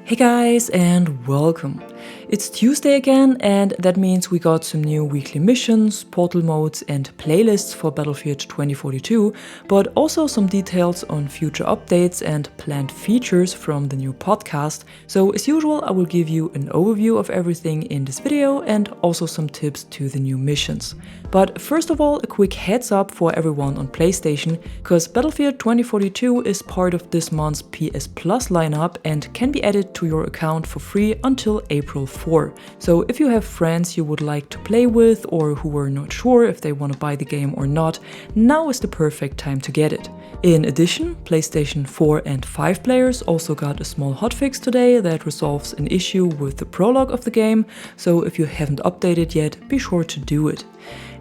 Hey guys, and welcome! It's Tuesday again, and that means we got some new weekly missions, portal modes, and playlists for Battlefield 2042, but also some details on future updates and planned features from the new podcast. So as usual, I will give you an overview of everything in this video and also some tips to the new missions. But first of all, a quick heads up for everyone on PlayStation, because Battlefield 2042 is part of this month's PS Plus lineup and can be added to your account for free until April 4. So if you have friends you would like to play with or who are not sure if they want to buy the game or not, now is the perfect time to get it. In addition, PlayStation 4 and 5 players also got a small hotfix today that resolves an issue with the prologue of the game, so if you haven't updated yet, be sure to do it.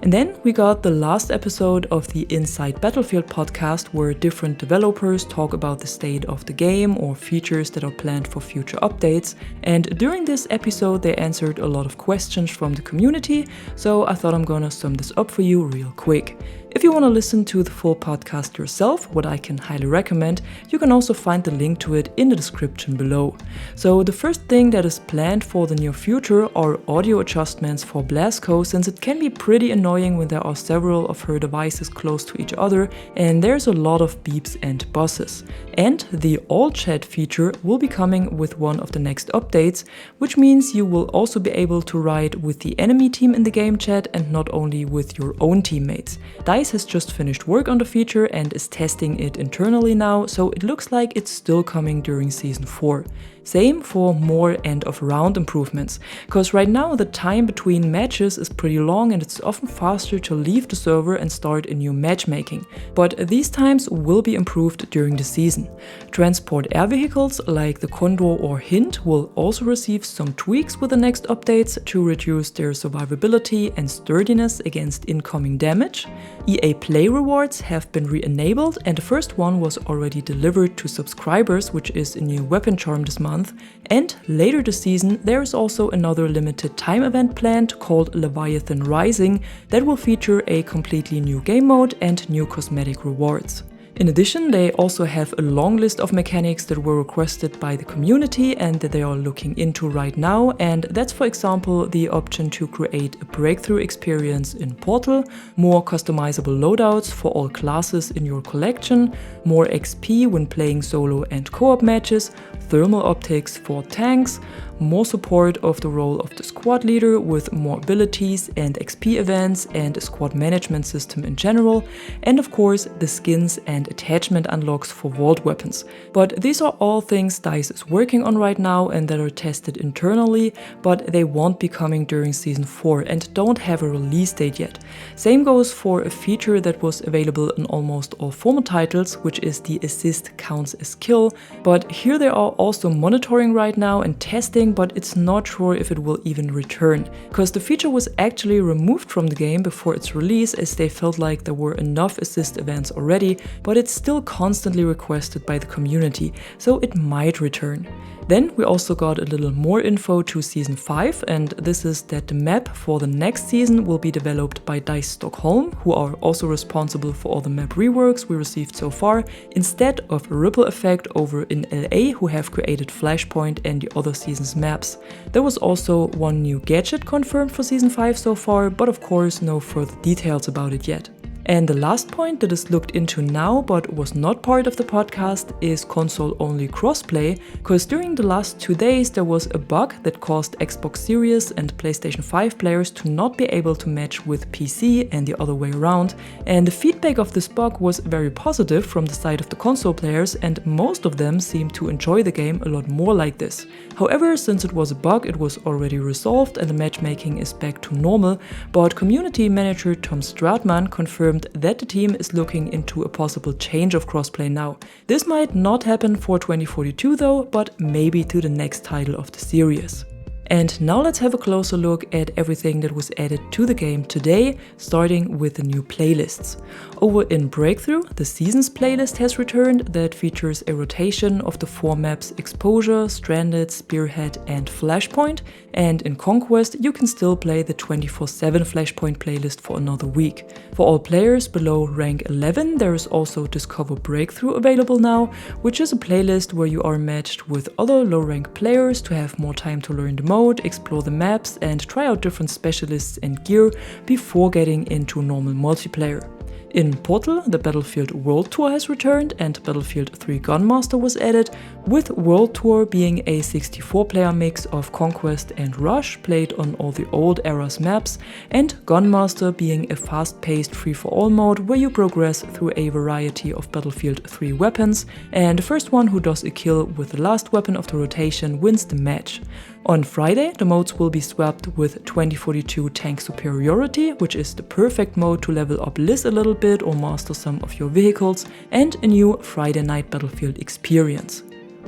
And then we got the last episode of the Inside Battlefield podcast, where different developers talk about the state of the game or features that are planned for future updates. And during this episode they answered a lot of questions from the community, so I thought I'm gonna sum this up for you real quick. If you want to listen to the full podcast yourself, what I can highly recommend, you can also find the link to it in the description below. So the first thing that is planned for the near future are audio adjustments for Blasco, since it can be pretty annoying when there are several of her devices close to each other and there's a lot of beeps and buzzes. And the all chat feature will be coming with one of the next updates, which means you will also be able to write with the enemy team in the game chat and not only with your own teammates. DICE has just finished work on the feature and is testing it internally now, so it looks like it's still coming during Season 4. Same for more end of round improvements, because right now the time between matches is pretty long and it's often faster to leave the server and start a new matchmaking, but these times will be improved during the season. Transport air vehicles like the Condor or Hint will also receive some tweaks with the next updates to reduce their survivability and sturdiness against incoming damage. EA Play rewards have been re-enabled and the first one was already delivered to subscribers, which is a new weapon charm this month. And later this season there is also another limited time event planned called Leviathan Rising that will feature a completely new game mode and new cosmetic rewards. In addition, they also have a long list of mechanics that were requested by the community and that they are looking into right now, and that's for example the option to create a breakthrough experience in Portal, more customizable loadouts for all classes in your collection, more XP when playing solo and co-op matches, thermal optics for tanks, more support of the role of the squad leader with more abilities and XP events and a squad management system in general, and of course the skins and attachment unlocks for vault weapons. But these are all things DICE is working on right now and that are tested internally, but they won't be coming during Season 4 and don't have a release date yet. Same goes for a feature that was available in almost all former titles, which is the assist counts as kill, but here they are also monitoring right now and testing, but it's not sure if it will even return, because the feature was actually removed from the game before its release as they felt like there were enough assist events already, but it's still constantly requested by the community, so it might return. Then we also got a little more info to Season 5, and this is that the map for the next season will be developed by DICE Stockholm, who are also responsible for all the map reworks we received so far, instead of Ripple Effect over in LA, who have created Flashpoint and the other season's maps. There was also one new gadget confirmed for Season 5 so far, but of course no further details about it yet. And the last point that is looked into now but was not part of the podcast is console-only crossplay, because during the last 2 days there was a bug that caused Xbox Series and PlayStation 5 players to not be able to match with PC and the other way around, and the feedback of this bug was very positive from the side of the console players and most of them seemed to enjoy the game a lot more like this. However, since it was a bug, it was already resolved and the matchmaking is back to normal, but community manager Tom Stratman confirmed that the team is looking into a possible change of crossplay now. This might not happen for 2042 though, but maybe to the next title of the series. And now let's have a closer look at everything that was added to the game today, starting with the new playlists. Over in Breakthrough, the Seasons playlist has returned that features a rotation of the 4 maps Exposure, Stranded, Spearhead and Flashpoint, and in Conquest you can still play the 24/7 Flashpoint playlist for another week. For all players below rank 11 there is also Discover Breakthrough available now, which is a playlist where you are matched with other low rank players to have more time to learn the mode, explore the maps and try out different specialists and gear before getting into normal multiplayer. In Portal, the Battlefield World Tour has returned and Battlefield 3 Gunmaster was added, with World Tour being a 64-player mix of Conquest and Rush played on all the old era's maps, and Gunmaster being a fast-paced free-for-all mode where you progress through a variety of Battlefield 3 weapons, and the first one who does a kill with the last weapon of the rotation wins the match. On Friday, the modes will be swapped with 2042 Tank Superiority, which is the perfect mode to level up Liz a little bit or master some of your vehicles, and a new Friday Night Battlefield experience.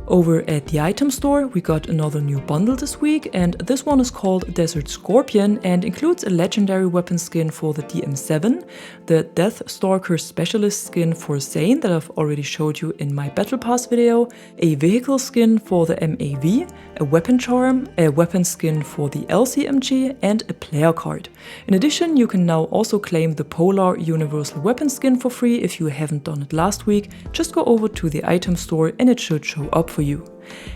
Over at the item store, we got another new bundle this week, and this one is called Desert Scorpion and includes a legendary weapon skin for the DM7, the Death Stalker Specialist skin for Zane that I've already showed you in my Battle Pass video, a vehicle skin for the MAV, a weapon charm, a weapon skin for the LCMG, and a player card. In addition, you can now also claim the Polar Universal Weapon skin for free if you haven't done it last week. Just go over to the item store and it should show up for you.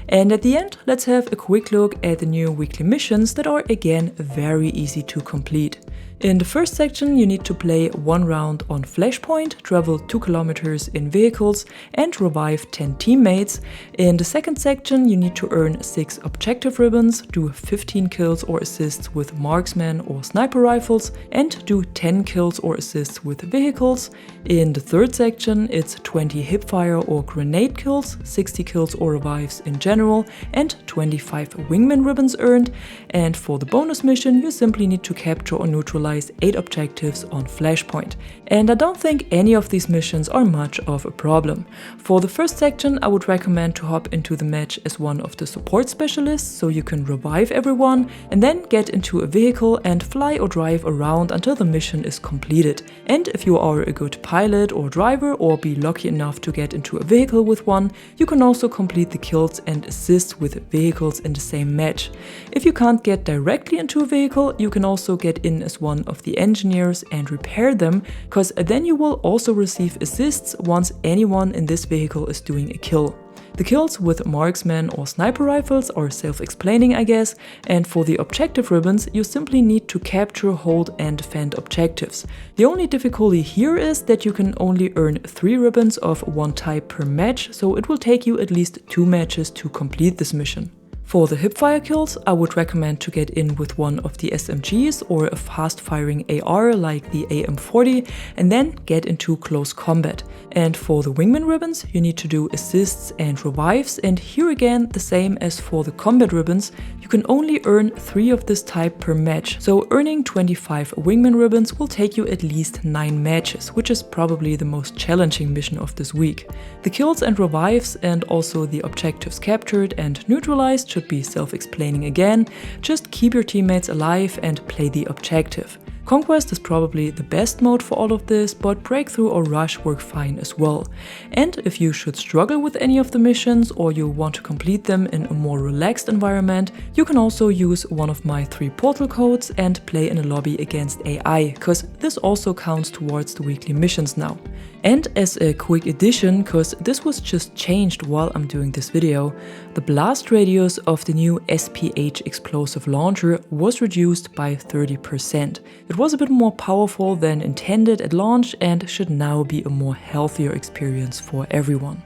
And at the end, let's have a quick look at the new weekly missions that are again very easy to complete. In the first section, you need to play 1 round on Flashpoint, travel 2 kilometers in vehicles, and revive 10 teammates. In the second section, you need to earn 6 objective ribbons, do 15 kills or assists with marksman or sniper rifles, and do 10 kills or assists with vehicles. In the third section, it's 20 hipfire or grenade kills, 60 kills or revives in general, and 25 wingman ribbons earned. And for the bonus mission, you simply need to capture or neutralize 8 objectives on Flashpoint. And I don't think any of these missions are much of a problem. For the first section, I would recommend to hop into the match as one of the support specialists so you can revive everyone and then get into a vehicle and fly or drive around until the mission is completed. And if you are a good pilot or driver or be lucky enough to get into a vehicle with one, you can also complete the kills and assists with vehicles in the same match. If you can't get directly into a vehicle, you can also get in as one of the engineers and repair them, because then you will also receive assists once anyone in this vehicle is doing a kill. The kills with marksman or sniper rifles are self-explaining, I guess, and for the objective ribbons you simply need to capture, hold and defend objectives. The only difficulty here is that you can only earn 3 ribbons of one type per match, so it will take you at least 2 matches to complete this mission. For the hipfire kills, I would recommend to get in with one of the SMGs or a fast-firing AR like the AM40 and then get into close combat. And for the wingman ribbons, you need to do assists and revives, and here again, the same as for the combat ribbons, you can only earn 3 of this type per match, so earning 25 wingman ribbons will take you at least 9 matches, which is probably the most challenging mission of this week. The kills and revives and also the objectives captured and neutralized should be self-explaining again. Just keep your teammates alive and play the objective. Conquest is probably the best mode for all of this, but Breakthrough or Rush work fine as well. And if you should struggle with any of the missions or you want to complete them in a more relaxed environment, you can also use one of my 3 portal codes and play in a lobby against AI, because this also counts towards the weekly missions now. And as a quick addition, because this was just changed while I'm doing this video, the blast radius of the new SPH explosive launcher was reduced by 30%. It was a bit more powerful than intended at launch and should now be a more healthier experience for everyone.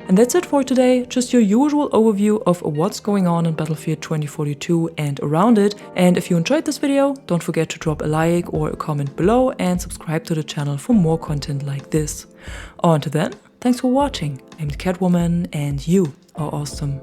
And that's it for today, just your usual overview of what's going on in Battlefield 2042 and around it. And if you enjoyed this video, don't forget to drop a like or a comment below and subscribe to the channel for more content like this. Until then, thanks for watching. I'm the Catwoman and you are awesome.